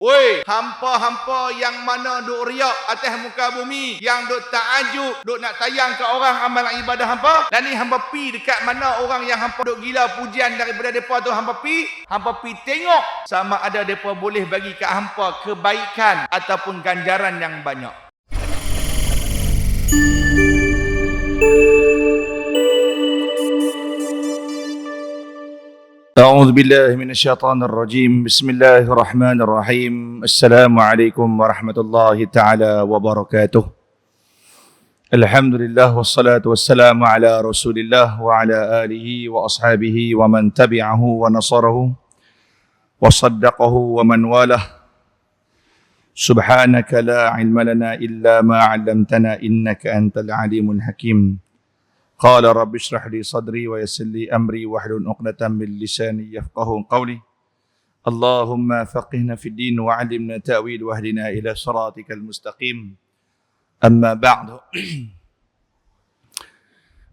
Woi, hampa-hampa yang mana duk riak atas muka bumi, yang duk ta'ajub, duk nak tayang ke orang amalan ibadah hampa, dan ni hampa pi dekat mana orang yang hampa duk gila pujian daripada depa tu, hampa pi tengok sama ada depa boleh bagi kat hampa kebaikan ataupun ganjaran yang banyak. أعوذ بالله من الشيطان الرجيم بسم الله الرحمن الرحيم السلام عليكم ورحمة الله تعالى وبركاته الحمد لله والصلاة والسلام على رسول الله وعلى آله وأصحابه ومن تبعه ونصره وصدقه ومن والاه سبحانك لا علم لنا إلا ما علمتنا إنك أنت العليم الحكيم قال رب اشرح لي صدري ويسر لي أمري واحلل عقدة من لساني يفقهوا قولي اللهم فقهنا في الدين وعلمنا تأويل واهدنا إلى صراطك المستقيم أما بعد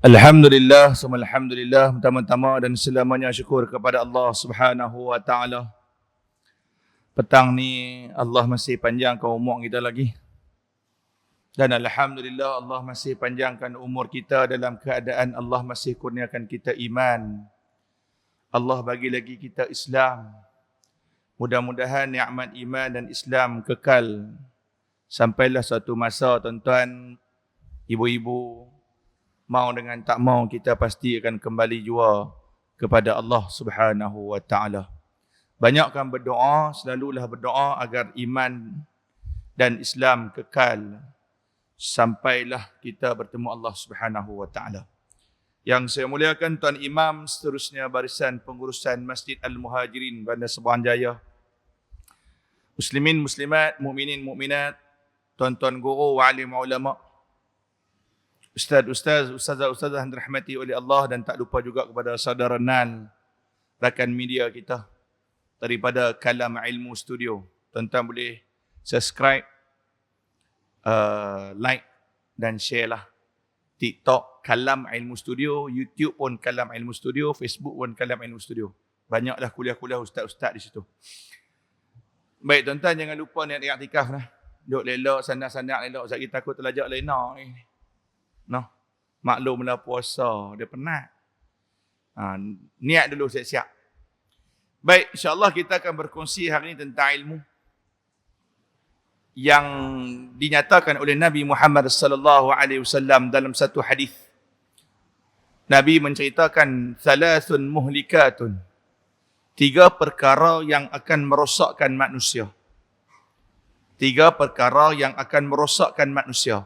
Alhamdulillah, semua Alhamdulillah, pertama-tama dan selamanya syukur kepada Allah Subhanahu Wa Taala. Petang ni Allah masih panjangkan umur kita lagi. Dan Alhamdulillah Allah masih panjangkan umur kita dalam keadaan Allah masih kurniakan kita iman. Allah bagi lagi kita Islam. Mudah-mudahan nikmat iman dan Islam kekal. Sampailah satu masa tuan-tuan, ibu-ibu, mau dengan tak mau kita pasti akan kembali jua kepada Allah Subhanahu Wa Taala. Banyakkan berdoa, selalulah berdoa agar iman dan Islam kekal sampailah kita bertemu Allah Subhanahu Wa Taala. Yang saya muliakan Tuan Imam, seterusnya barisan pengurusan Masjid Al-Muhajirin Bandar Seberang Jaya, muslimin muslimat, mukminin mukminat, tuan-tuan guru, alim ulama, ustazah yang dirahmati oleh Allah, dan tak lupa juga kepada saudara Nan, rakan media kita daripada Kalam Ilmu Studio. Tuan-tuan boleh subscribe, like dan share lah. TikTok Kalam Ilmu Studio, YouTube pun Kalam Ilmu Studio, Facebook pun Kalam Ilmu Studio. Banyaklah kuliah-kuliah ustaz-ustaz di situ. Baik tuan-tuan, jangan lupa niat iktikaf lah. Duk lelok sana-sana lelok, sebab kita takut terlajak lena ni. Noh, maklumlah puasa, dia penat. Niat dulu siap-siap. Baik, insya-Allah kita akan berkongsi hari ini tentang ilmu yang dinyatakan oleh Nabi Muhammad sallallahu alaihi wasallam dalam satu hadis. Nabi menceritakan thalathun muhlikatun, 3 perkara yang akan merosakkan manusia. 3 perkara yang akan merosakkan manusia.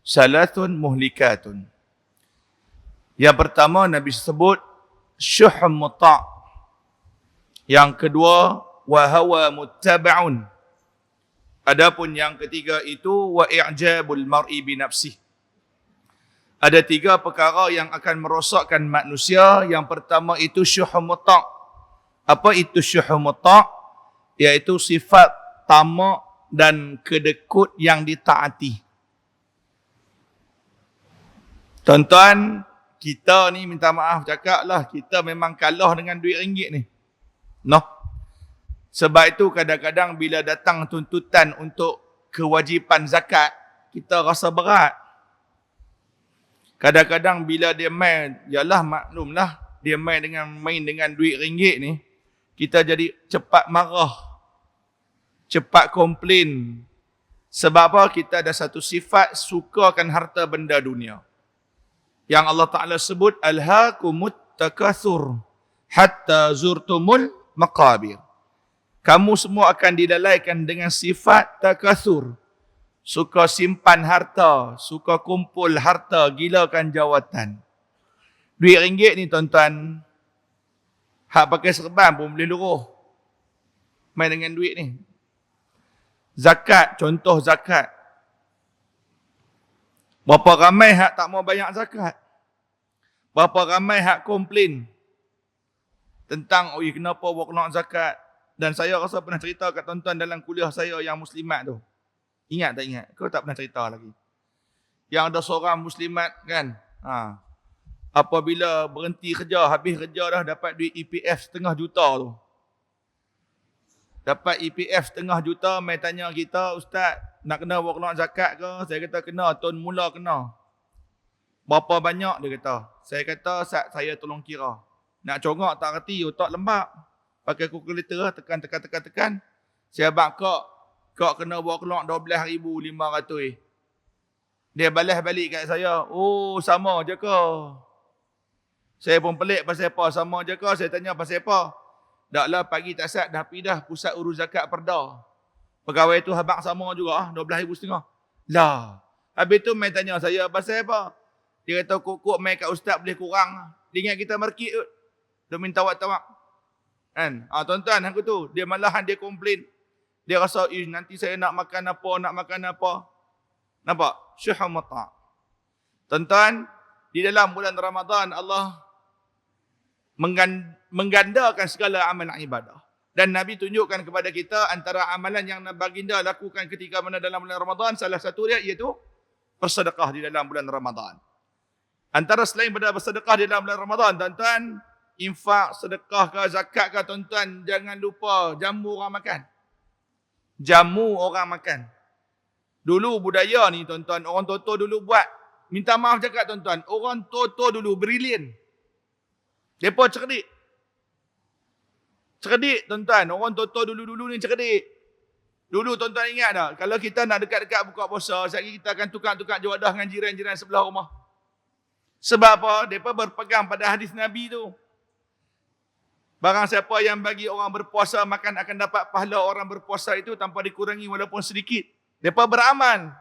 Thalathun muhlikatun. Yang pertama Nabi sebut syuhum muta'. Yang kedua wa hawa muttaba'un. Adapun yang ketiga itu wa i'jabul mar'i bi nafsih. Ada 3 perkara yang akan merosakkan manusia. Yang pertama itu syuhum muta'. Apa itu syuhum muta'? Iaitu sifat tamak dan kedekut yang ditaati. Tuan-tuan, kita ni minta maaf cakaplah, kita memang kalah dengan duit ringgit ni. Noh. Sebab itu kadang-kadang bila datang tuntutan untuk kewajipan zakat, kita rasa berat. Kadang-kadang bila dia main, yalah maklumlah, dia main dengan duit ringgit ni, kita jadi cepat marah, cepat komplain. Sebab apa? Kita ada satu sifat sukakan harta benda dunia. Yang Allah Ta'ala sebut, alhaakumut takathur hatta zurtumul maqabir. Kamu semua akan dilalaikan dengan sifat takathur. Suka simpan harta, suka kumpul harta, gilakan jawatan. Duit ringgit ni tuan-tuan, hak pakai serban pun boleh luruh. Main dengan duit ni. Zakat, contoh zakat. Berapa ramai hak tak mau bayar zakat? Berapa ramai hak komplain tentang, oi kenapa awak nak zakat? Dan saya rasa pernah cerita kat tuan-tuan dalam kuliah saya yang muslimat tu. Ingat tak ingat? Kau tak pernah cerita lagi. Yang ada seorang muslimat kan, apabila berhenti kerja, habis kerja dah dapat duit EPF 500,000 tu. dapat EPF setengah juta, mai tanya kita, Ustaz, nak kena bawa keluar zakat ke? Saya kata kena, tahun mula kena. Berapa banyak dia kata? Saya kata, saya tolong kira. Nak congak tak reti, otak lembab. Pakai kalkulator, tekan. Saya abang kak kena bawa keluar 12,500. Dia balas balik kat saya, oh sama je ke? Saya pun pelik pasal apa, sama je ke? Saya tanya pasal apa? Daklah pagi tak sat dah pindah pusat urus zakat Perda. Pegawai tu habang sama juga 12,500. Lah. Habis tu mai tanya saya pasal apa? Dia kata kok mai kat ustaz boleh kurang. Dia ingat kita markit kot. Dia minta tawak. Kan? Tuan-tuan aku tu, dia malahan dia komplain. Dia rasa nanti saya nak makan apa. Nampak? Syuhum mata'. Tuan-tuan, di dalam bulan Ramadan Allah menggandakan segala amalan ibadah. Dan Nabi tunjukkan kepada kita antara amalan yang baginda lakukan ketika mana dalam bulan Ramadan, salah satu dia iaitu bersedekah di dalam bulan Ramadan. Antara selain pada bersedekah di dalam bulan Ramadan, tuan-tuan, infak, sedekah ke, zakat ke, tuan-tuan, jangan lupa jamu orang makan. Jamu orang makan. Dulu budaya ni, tuan-tuan, orang Toto dulu buat. Minta maaf cakap, tuan-tuan, orang Toto dulu brilian. Mereka cerdik. Cerdik, tuan-tuan. Orang Toto dulu-dulu ni cerdik. Dulu, tuan-tuan ingat tak? Kalau kita nak dekat-dekat buka puasa, sekali kita akan tukar-tukar jawadah dengan jiran-jiran sebelah rumah. Sebab apa? Mereka berpegang pada hadis Nabi tu. Barang siapa yang bagi orang berpuasa makan akan dapat pahala orang berpuasa itu tanpa dikurangi walaupun sedikit. Mereka beramal.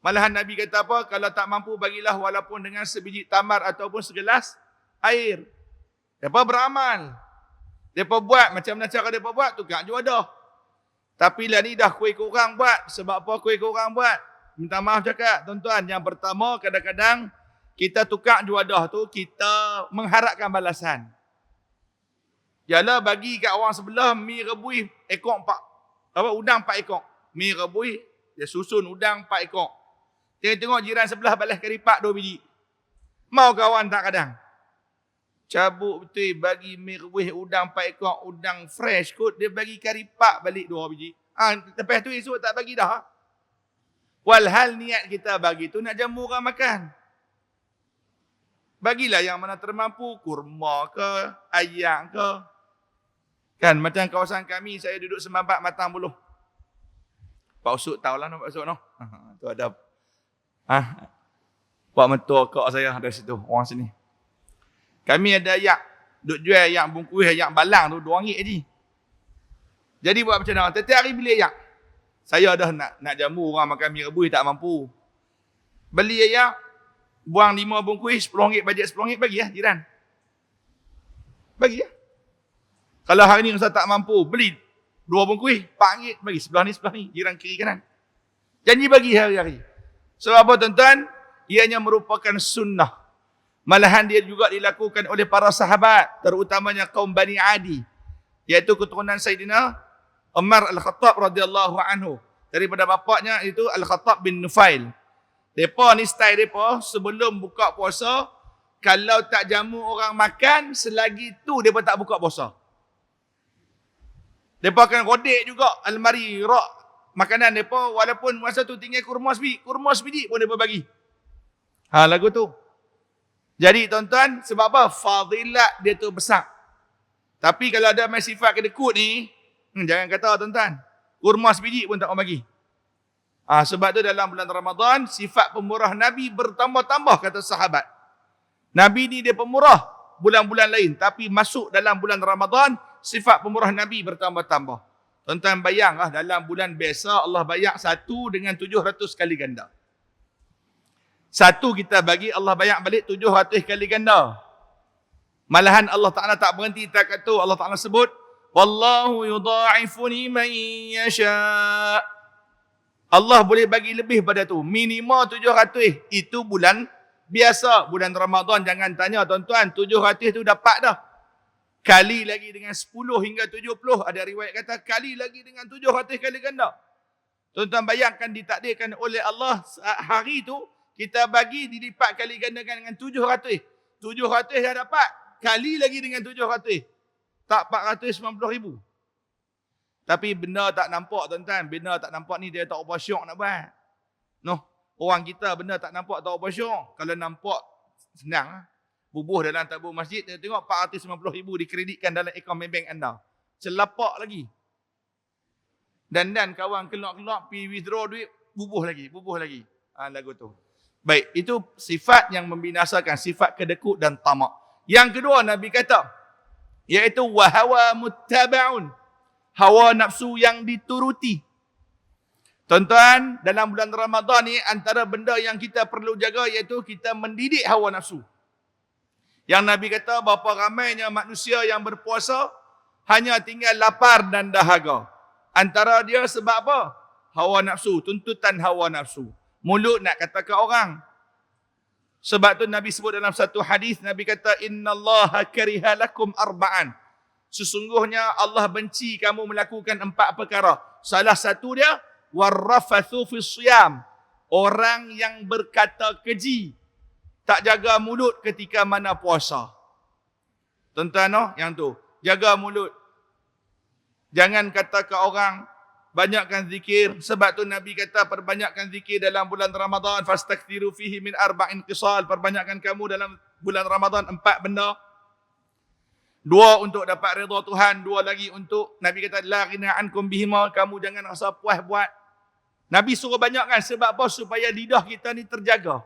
Malahan Nabi kata apa? Kalau tak mampu bagilah walaupun dengan sebiji tamar ataupun segelas air. Mereka beramal. Mereka buat macam mana cara mereka buat? Tukar juadah. Tapi lah ni dah kuih kurang buat. Sebab apa kuih kurang buat? Minta maaf cakap tuan-tuan. Yang pertama kadang-kadang kita tukar juadah tu kita mengharapkan balasan. Yalah bagi kat orang sebelah mi rebui ekor 4. Udang 4 ekor. Mi rebui dia susun udang 4 ekor. Tengok jiran sebelah balas karipak 2 biji. Mau kawan tak kadang? Cabut betul bagi mi rebui udang 4 ekor, udang fresh kot, dia bagi karipak balik 2 biji. Lepas tu esok tak bagi dah. Walhal niat kita bagi tu nak jamu orang makan. Bagilah yang mana termampu, kurma ke, ayam ke. Kan macam kawasan kami, saya duduk Semambat Matang Buluh. Pak Usut tahulah Pak Usut no. Tu ada Pak mentua kak saya dari situ, orang sini. Kami ada ayak, duk jual ayak bungkus, ayak balang tu RM2 je. Jadi buat macam mana? Setiap hari beli ayak. Saya dah nak jamu orang makan mi rebus tak mampu. Beli ayak, buang 5 bungkus, RM10, bajet RM10 bagi lah jiran. Bagi lah. Kalau hari ni Ustaz tak mampu, beli 2 bungkus, RM4 bagi. Sebelah ni, jiran kiri kanan. Janji bagi hari-hari. Sebab apa tuan-tuan? Ianya merupakan sunnah. Malahan dia juga dilakukan oleh para sahabat, terutamanya kaum Bani Adi. Iaitu keturunan Sayyidina Umar Al-Khattab radhiyallahu anhu. Daripada bapaknya itu Al-Khattab bin Nufail. Mereka ni style mereka, sebelum buka puasa, kalau tak jamu orang makan, selagi tu mereka tak buka puasa. Mereka akan kodek juga almari, rak makanan mereka, walaupun masa tu tinggal kurma sebiji pun mereka bagi. Lagu tu. Jadi tuan-tuan, sebab apa? Fadilat dia tu besar. Tapi kalau ada main sifat kedekut ni, jangan kata tuan-tuan, kurma sebiji pun tak mau bagi. Sebab tu dalam bulan Ramadan, sifat pemurah Nabi bertambah-tambah, kata sahabat. Nabi ni dia pemurah bulan-bulan lain, tapi masuk dalam bulan Ramadan, sifat pemurah Nabi bertambah-tambah. Tuan-tuan bayanglah, dalam bulan biasa Allah bayar 1 dengan 700 kali ganda. 1 kita bagi, Allah bayar balik 700 kali ganda. Malahan Allah Ta'ala tak berhenti takat tu. Allah Ta'ala sebut, Wallahu yudha'ifu liman yasha'. Allah boleh bagi lebih pada tu. Minima 700. Itu bulan biasa. Bulan Ramadan jangan tanya tuan-tuan. 700 tu dapat dah. Kali lagi dengan 10 hingga 70. Ada riwayat kata kali lagi dengan 700 kali ganda. Tuan-tuan bayangkan ditakdirkan oleh Allah hari tu. Kita bagi dilipat kali gandakan dengan 700. 700 dah dapat. Kali lagi dengan 700. Tak 490,000. Tapi benda tak nampak tuan-tuan. Benda tak nampak ni dia tak apa syok nak buat. Noh, orang kita benda tak nampak tak apa syok. Kalau nampak senang lah. Bubuh dalam tabung masjid, dia tengok 450,000 dikreditkan dalam akaun bank anda. Selapak lagi. Dan kawan keluar-keluar pergi withdraw duit, bubuh lagi. Lagu tu. Baik, itu sifat yang membinasakan, sifat kedekut dan tamak. Yang kedua Nabi kata, iaitu wahawa muttaba'un. Hawa nafsu yang dituruti. Tuan-tuan, dalam bulan Ramadan ni antara benda yang kita perlu jaga iaitu kita mendidik hawa nafsu. Yang Nabi kata berapa ramainya manusia yang berpuasa hanya tinggal lapar dan dahaga. Antara dia sebab apa? Hawa nafsu, tuntutan hawa nafsu. Mulut nak kata ke orang. Sebab tu Nabi sebut dalam satu hadis, Nabi kata innallaha kariha lakum arba'an. Sesungguhnya Allah benci kamu melakukan 4 perkara. Salah satu dia warrafathu fi siyam. Orang yang berkata keji, tak jaga mulut ketika mana puasa. Tuan-tuan, yang tu, jaga mulut. Jangan kata ke orang, banyakkan zikir. Sebab tu Nabi kata, perbanyakkan zikir dalam bulan Ramadan. Fastakthiru fihi min arba'in qisal. Perbanyakkan kamu dalam bulan Ramadan 4 benda. 2 untuk dapat redha Tuhan. 2 lagi untuk, Nabi kata, la ghina ankum bihima. Kamu jangan rasa puas buat. Nabi suruh banyakkan. Sebab apa? Supaya lidah kita ni terjaga.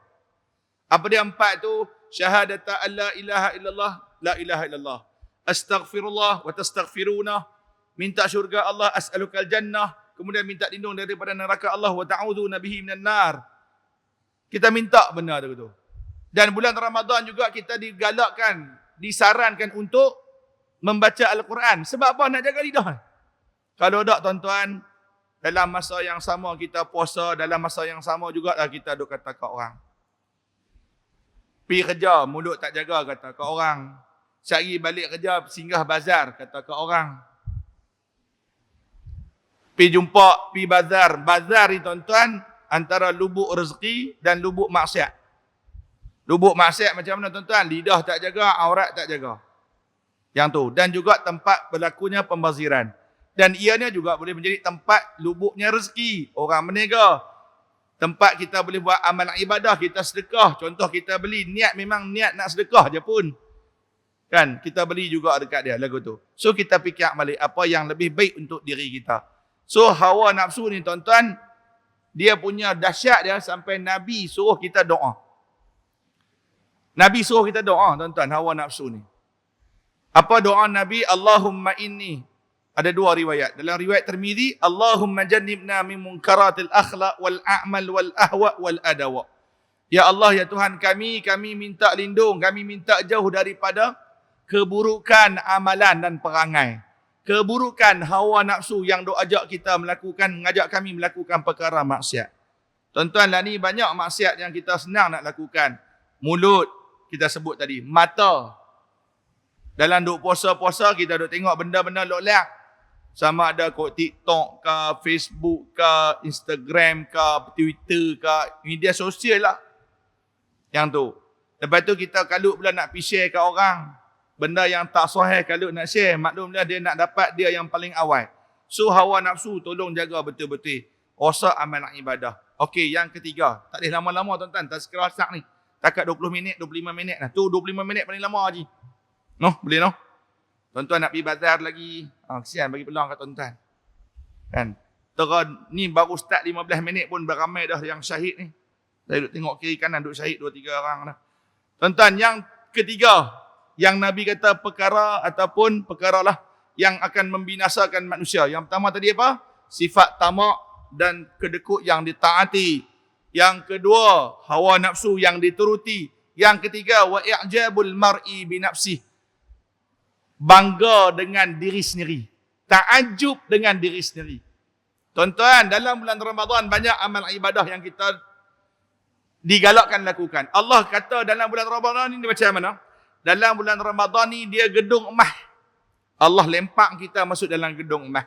Apa dia 4 tu? Syahadata an la ilaha illallah. La ilaha illallah. Astaghfirullah wa tastaghfiruna. Minta syurga Allah, as'alukal jannah. Kemudian minta lindung daripada neraka Allah, wa ta'udhu nabihi minan nar. Kita minta benda tu. Dan bulan Ramadan juga kita digalakkan, disarankan untuk membaca Al-Quran. Sebab apa? Nak jaga lidah. Kalau tak tuan-tuan, dalam masa yang sama kita puasa, dalam masa yang sama jugalah kita duk kata ke orang. Pergi kerja, mulut tak jaga kata ke orang. Sehari balik kerja, singgah bazar kata ke orang. Pergi jumpa, pergi bazar. Bazar ni tuan-tuan, antara lubuk rezeki dan lubuk maksiat. Lubuk maksiat macam mana tuan-tuan? Lidah tak jaga, aurat tak jaga. Yang tu. Dan juga tempat berlakunya pembaziran. Dan ianya juga boleh menjadi tempat lubuknya rezeki. Orang berniaga. Tempat kita boleh buat amal ibadah, kita sedekah. Contoh kita beli, niat memang niat nak sedekah je pun. Kan? Kita beli juga dekat dia, lagu tu. So kita fikir balik apa yang lebih baik untuk diri kita. So hawa nafsu ni tuan-tuan, dia punya dahsyat dia sampai Nabi suruh kita doa. Nabi suruh kita doa tuan-tuan, hawa nafsu ni. Apa doa Nabi? Allahumma inni. Ada 2 riwayat. Dalam riwayat Tirmizi, Allahumma jannibna min munkaratil akhlaq wal a'mal wal ahwa wal adawa. Ya Allah, ya Tuhan kami minta lindung, kami minta jauh daripada keburukan amalan dan perangai. Keburukan hawa nafsu yang dok ajak kita melakukan, mengajak kami melakukan perkara maksiat. Tuan-tuan lah ni banyak maksiat yang kita senang nak lakukan. Mulut, kita sebut tadi. Mata. Dalam duk puasa-puasa, kita duk tengok benda-benda lok-lak. Sama ada kot TikTok ke, Facebook ke, Instagram ke, Twitter ke, media sosial lah. Yang tu. Lepas tu kita kalut pula nak pergi share kat orang. Benda yang tak sahih kalau nak share, maklumlah dia nak dapat dia yang paling awal. So hawa nafsu tolong jaga betul-betul. Rosak amal ibadah. Okey, yang ketiga. Tak boleh lama-lama tuan-tuan. Tazkirah sak ni. Takat 20 minit, 25 minit lah. Tu 25 minit paling lama je. Noh, boleh noh? Tuan-tuan nak pergi bazar lagi. Kesian bagi peluang kat tuan-tuan. Kan? Ni baru start 15 minit pun beramai dah yang syahid ni. Saya duduk tengok kiri kanan, duduk syahid 2-3 orang dah. Tuan-tuan, yang ketiga. Yang Nabi kata perkara ataupun perkaralah yang akan membinasakan manusia. Yang pertama tadi apa? Sifat tamak dan kedekut yang ditaati. Yang kedua, hawa nafsu yang dituruti. Yang ketiga, wa i'jabul mar'i bi nafsih. Bangga dengan diri sendiri. Ta'ajub dengan diri sendiri. Tuan-tuan, dalam bulan Ramadan banyak amal ibadah yang kita digalakkan lakukan. Allah kata dalam bulan Ramadan ini macam mana? Dalam bulan Ramadan ni dia gedung emas. Allah lempak kita masuk dalam gedung emas.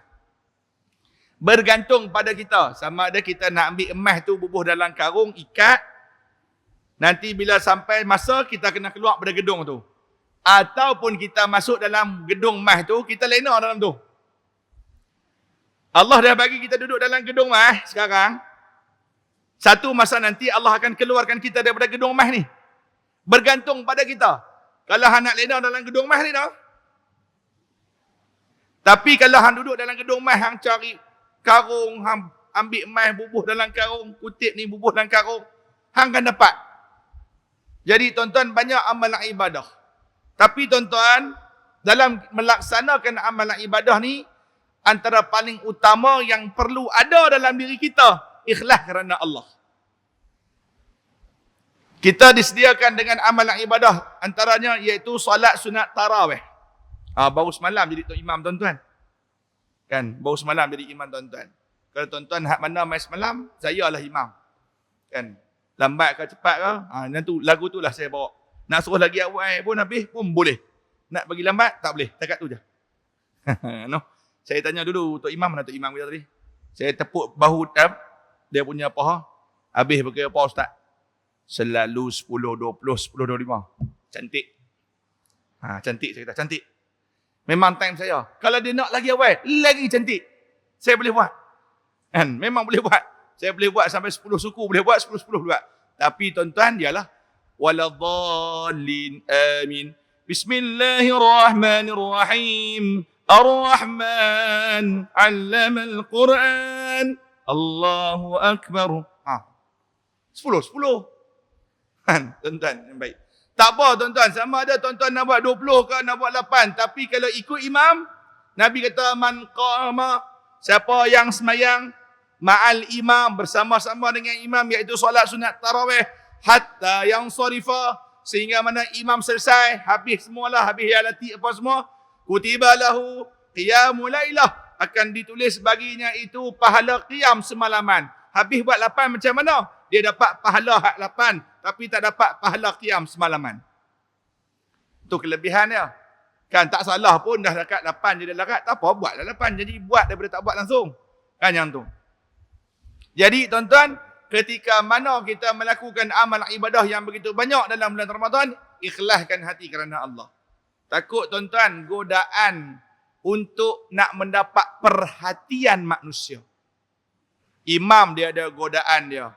Bergantung pada kita. Sama ada kita nak ambil emas tu bubuh dalam karung, ikat. Nanti bila sampai masa kita kena keluar pada gedung tu. Ataupun kita masuk dalam gedung emas tu, kita lena dalam tu. Allah dah bagi kita duduk dalam gedung mah sekarang. Satu masa nanti Allah akan keluarkan kita daripada gedung mah ni. Bergantung pada kita. Kalau hang nak lena dalam gedung mah ni dah. Tapi kalau hang duduk dalam gedung mah, hang cari karung, hang ambil mah bubuh dalam karung, kutip ni bubuh dalam karung, hang akan dapat. Jadi tuan-tuan, banyak amalan ibadah. Tapi tuan-tuan, dalam melaksanakan amalan ibadah ni, antara paling utama yang perlu ada dalam diri kita, ikhlas kerana Allah. Kita disediakan dengan amalan ibadah, antaranya iaitu solat sunat tarawih. Baru semalam jadi tok imam tuan-tuan. Kan, baru semalam jadi imam tuan-tuan. Kalau tuan-tuan hak mana mai semalam, saya lah imam. Kan, lambat ke cepat ke, nanti lagu tu lah saya bawa. Nak suruh lagi awal pun habis pun boleh. Nak bagi lambat, tak boleh. Takat tu je. No. Saya tanya dulu, Tok Imam mana Tok Imam kita tadi? Saya tepuk bahu dia punya paha. Habis berkira apa Ustaz? Selalu 10, 20, 10, 25. Cantik. Cantik saya kata, cantik. Memang time saya. Kalau dia nak lagi awal, lagi cantik. Saya boleh buat. Kan? Memang boleh buat. Saya boleh buat sampai 10 suku, boleh buat 10 buat. Tapi tuan-tuan, dialah waladhdallin amin. Bismillahirrahmanirrahim. Ar-Rahman 'allamal Quran. Allahu akbar. 10. Kan, tuan-tuan yang baik. Tak apa tuan-tuan, sama ada tuan-tuan nak buat 20 ke nak buat 8, tapi kalau ikut imam, Nabi kata man qama, siapa yang semayang ma'al imam, bersama-sama dengan imam, iaitu solat sunat tarawih, hatta yang sarifa, sehingga mana imam selesai, habis semualah, habis yalati apa semua, kutiba lahu qiyamul lailah, akan ditulis baginya itu pahala qiyam semalaman. Habis buat 8 macam mana? Dia dapat pahala hak 8, tapi tak dapat pahala qiyam semalaman. Itu kelebihan dia. Kan tak salah pun dah dekat 8 je dah dekat, tak apa buatlah 8, jadi buat daripada tak buat langsung. Kan yang tu. Jadi tuan-tuan, ketika mana kita melakukan amal ibadah yang begitu banyak dalam bulan Ramadan, ikhlaskan hati kerana Allah. Takut tuan-tuan godaan untuk nak mendapat perhatian manusia. Imam dia ada godaan dia.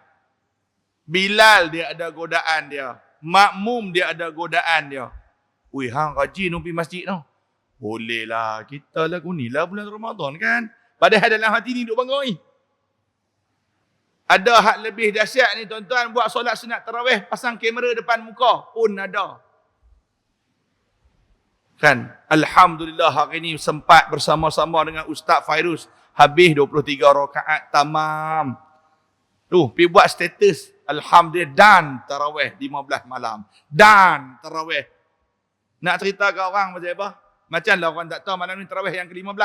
Bilal dia ada godaan dia. Makmum dia ada godaan dia. Ui, hang rajin pergi masjid tu. Boleh lah, kita lagu ni lah bulan Ramadan kan. Padahal dalam hati ni duk bangun. Ada hak lebih dahsyat ni tuan-tuan, buat solat sunat tarawih, pasang kamera depan muka pun ada. Kan, alhamdulillah hari ni sempat bersama-sama dengan Ustaz Fairuz, habis 23 rakaat tamam. Tu, pergi buat status, alhamdulillah dan tarawih 15 malam. Dan tarawih. Nak cerita ke orang macam apa? Macam lah orang tak tahu malam ni tarawih yang ke-15.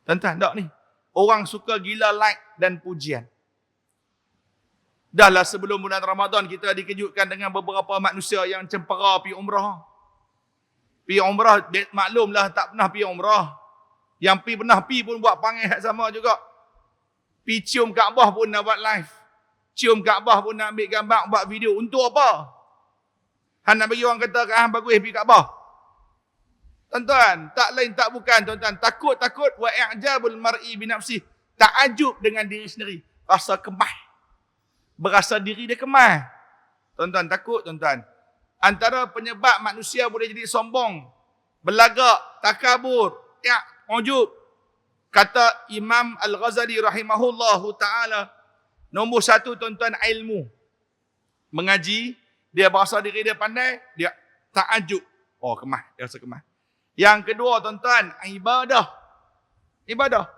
Tuan-tuan, tak ni. Orang suka gila like dan pujian. Dahlah sebelum bulan Ramadan kita dikejutkan dengan beberapa manusia yang cempera pergi umrah. Pergi umrah, maklumlah tak pernah pergi umrah. Yang pernah pergi pun buat panggil sama juga. Pergi cium Kaabah pun nak buat live. Cium Kaabah pun nak ambil gambar, buat video. Untuk apa? Han nak bagi orang kata hang bagus pergi Kaabah. Tuan-tuan, tak lain tak bukan tuan-tuan. Takut wa i'jabul mar'i bi nafsih. Takjub dengan diri sendiri. Rasa kemah. Berasa diri dia kemah. Tuan-tuan, takut tuan-tuan. Antara penyebab manusia boleh jadi sombong, belagak, takabur, ujub. Kata Imam Al-Ghazali rahimahullahu ta'ala, nombor 1 tuan-tuan, ilmu. Mengaji, dia berasa diri dia pandai, dia takjub. Oh, kemah, dia rasa kemah. Yang kedua tuan-tuan, ibadah. Ibadah.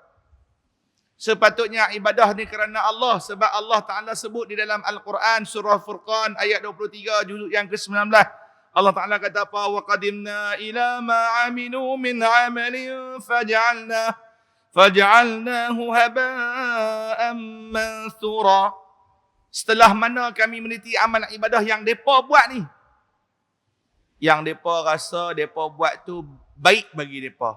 Sepatutnya ibadah ni kerana Allah, sebab Allah Ta'ala sebut di dalam Al-Quran surah Furqan ayat 23 juzuk yang ke-19. Allah Ta'ala kata apa? Wa qadimna ila ma 'amilu min 'amalin faj'alnahu haba'an manthura. Setelah mana kami meneliti amal ibadah yang depa buat ni, yang depa rasa depa buat tu baik bagi depa,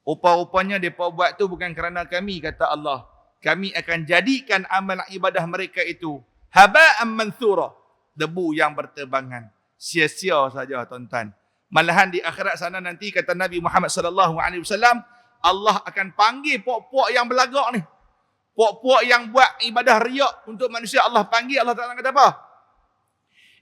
rupa-rupanya depa buat tu bukan kerana kami, kata Allah. Kami akan jadikan amal ibadah mereka itu haba'an manthura, debu yang berterbangan, sia-sia saja tuan-tuan. Malahan di akhirat sana nanti, kata Nabi Muhammad sallallahu alaihi wasallam, Allah akan panggil puak-puak yang belagak ni. Puak-puak yang buat ibadah riak untuk manusia, Allah panggil. Allah Ta'ala kata apa?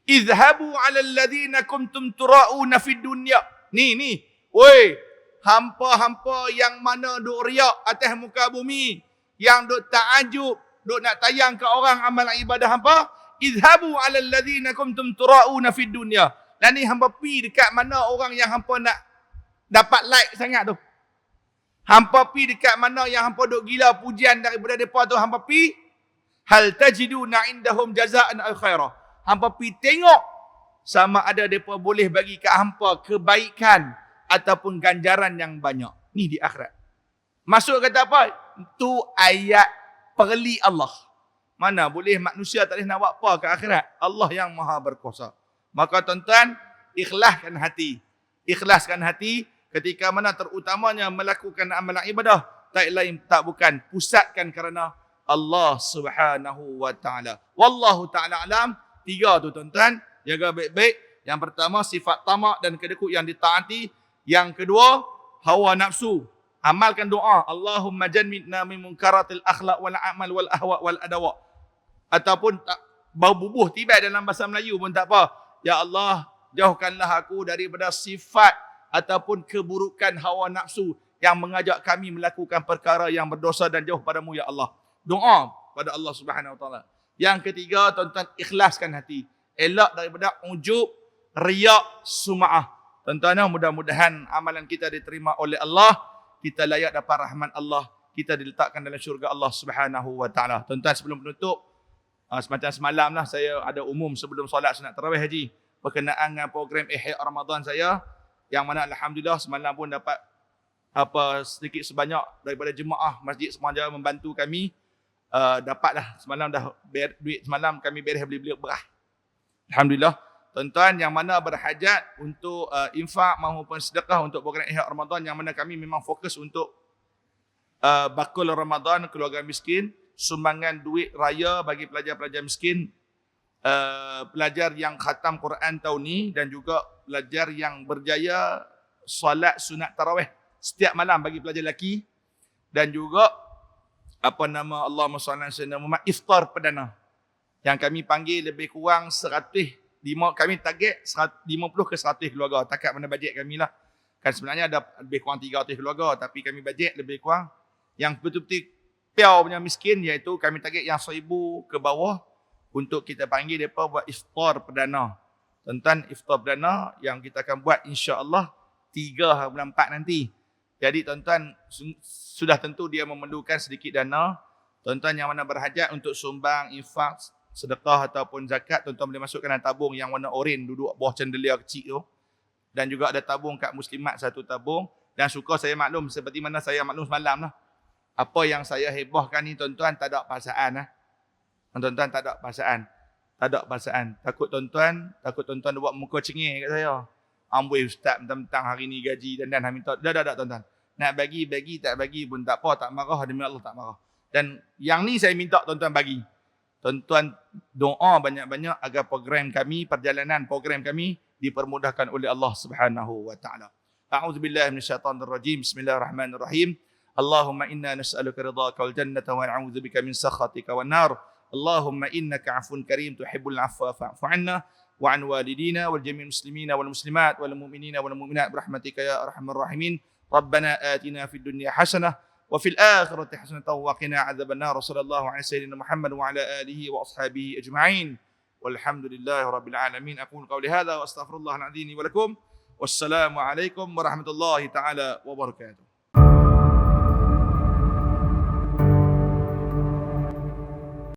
Izhabu 'alal ladzina kuntum tura'una fid dunya. Ni. Woi, hampa-hampa yang mana duk riak atas muka bumi, yang duk ta'ajub, duk nak tayang ke orang amalan ibadah hampa. Izhabu 'alal ladzina kuntum tura'una fid dunya. Dan ni hampa pi dekat mana orang yang hampa nak dapat like sangat tu. Hampa pi dekat mana yang hampa duk gila pujian daripada depa tu, hampa pi. Hal tajiduna indahum jazaan al khairah. Hampa pi tengok sama ada depa boleh bagi kat hampa kebaikan ataupun ganjaran yang banyak. Ni di akhirat. Masuk kata apa? Itu ayat perli Allah. Mana boleh manusia tak boleh nak buat apa ke akhirat? Allah yang maha berkuasa. Maka tuan-tuan, ikhlaskan hati. Ikhlaskan hati ketika mana terutamanya melakukan amalan ibadah. Tak lain, tak bukan. Pusatkan kerana Allah Subhanahu wa ta'ala. Wallahu ta'ala alam. 3 tu tuan-tuan. Jaga baik-baik. Yang pertama, sifat tamak dan kedekut yang ditaati. Yang kedua, hawa nafsu. Amalkan doa. Allahumma jannibna min munkaratil akhlaq wal amal wal ahwa wal adawa. Ataupun bau bubuh tiba dalam bahasa Melayu pun tak apa. Ya Allah, jauhkanlah aku daripada sifat ataupun keburukan hawa nafsu yang mengajak kami melakukan perkara yang berdosa dan jauh padamu ya Allah. Doa pada Allah Subhanahu wa taala. Yang ketiga, tuan-tuan, ikhlaskan hati. Elak daripada ujub, riak, sum'ah. Tuan-tuan, mudah-mudahan amalan kita diterima oleh Allah. Kita layak dapat rahmat Allah. Kita diletakkan dalam syurga Allah Subhanahu wa taala. Tuan-tuan, sebelum penutup, semacam semalam lah saya ada umum sebelum solat sunat tarawih haji berkenaan dengan program Ihya Ramadan saya, yang mana alhamdulillah semalam pun dapat sedikit sebanyak daripada jemaah Masjid Semanja membantu kami. Dapatlah semalam dah duit semalam kami beres beli beras. Alhamdulillah. Tuan-tuan yang mana berhajat untuk infak maupun sedekah untuk program Ihya Ramadan, yang mana kami memang fokus untuk bakul Ramadan keluarga miskin, sumbangan duit raya bagi pelajar-pelajar miskin, pelajar yang khatam Quran tahun ni, dan juga pelajar yang berjaya solat sunat tarawih setiap malam bagi pelajar lelaki, dan juga Allahumma salli ala sayyidina Muhammad, iftar perdana yang kami panggil lebih kurang 100, kami target 50 ke 100 keluarga, takat mana bajet kami lah. Kan sebenarnya ada lebih kurang 300 keluarga, tapi kami bajet lebih kurang yang betul-betul piau punya miskin, iaitu kami target yang 1000 ke bawah untuk kita panggil mereka buat iftar perdana. Tuan-tuan, iftar perdana yang kita akan buat insya-Allah 3 bulan 4 nanti. Jadi tuan-tuan, sudah tentu dia memerlukan sedikit dana. Tuan-tuan yang mana berhajat untuk sumbang, infak, sedekah ataupun zakat, tuan-tuan boleh masukkan dalam tabung yang warna oranye duduk bawah chandelier kecil tu. Dan juga ada tabung kat Muslimat, 1 tabung. Dan suka saya maklum, seperti mana saya maklum semalam lah. Apa yang saya hebohkan ni tuan-tuan tak ada paksaan lah. Tuan-tuan tak ada paksaan. Tak ada paksaan. Takut tuan-tuan buat muka cengih kat saya. Amboi ustaz mentang-mentang hari ni gaji dan minta. Dah tuan-tuan. Nak bagi, tak bagi pun tak apa, tak marah, demi Allah tak marah. Dan yang ni saya minta tuan-tuan bagi. Tuan-tuan doa banyak-banyak agar perjalanan program kami dipermudahkan oleh Allah Subhanahu wa taala. A'udzubillahi minasyaitonir rajim. Bismillahirrahmanirrahim. Allahumma inna nas'aluka ridhaka wal jannata wa na'udzubika min sakhatika wan nar. Allahumma innaka 'afuwun karim tuhibbul 'afwa fa'fu 'anna wa 'an walidina wal jami'il muslimina wal muslimat wal mu'minina wal mu'minat birahmatika ya arhamar rahimin. Rabbana atina fid dunya hasanah wa fil akhirati hasanatan wa qina 'adzabannar. Sallallahu alaihi sayyidina Muhammad wa ala alihi wa ashabihi ajma'in. Walhamdulillahi rabbil alamin. Aqulu qawli hadha wa astaghfirullahal 'azim wa lakum. Wassalamu alaikum warahmatullahi taala wabarakatuh.